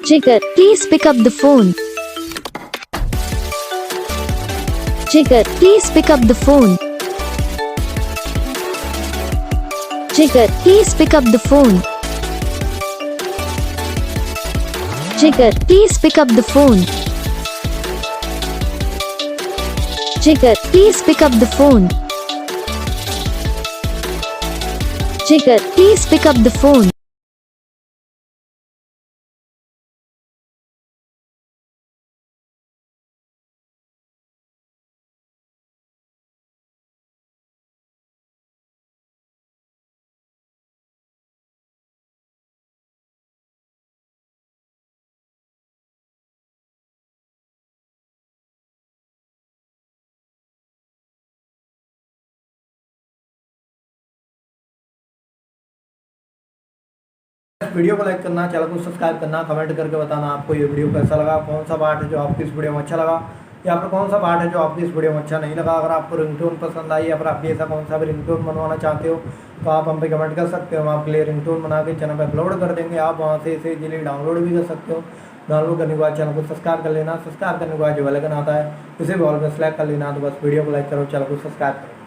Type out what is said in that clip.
Jigar, please pick up the phone. Jigar, please pick up the phone. Jigar, please pick up the phone. Jigar, please pick up the phone. Jigar, please pick up the phone. Jigar, please pick up the phone. Video को like करना, channel को subscribe करना, comment करके बताना आपको ये video कैसा लगा, कौन सा पार्ट है जो आपको इस वीडियो में अच्छा लगा या फिर कौन सा पार्ट है जो आपको इस वीडियो में अच्छा नहीं लगा। अगर आपको रिंगटोन पसंद आई या फिर आप ऐसा कौन सा भी रिंगटोन बनवाना चाहते हो तो आप हम पे कमेंट कर सकते हो। हम आपके लिए रिंगटोन बना के चैनल पर अपलोड कर देंगे। आप वहाँ से इसे इजीली डाउनलोड भी कर सकते हो। डाउनलोड करने के बाद चैनल को सब्सक्राइब कर लेना। सब्सक्राइब करने के बाद जो बेल आइकन आता है उसे भी ऑल पे सेलेक्ट कर लेना। तो बस वीडियो को लाइक करो, चैनल को सब्सक्राइब करो।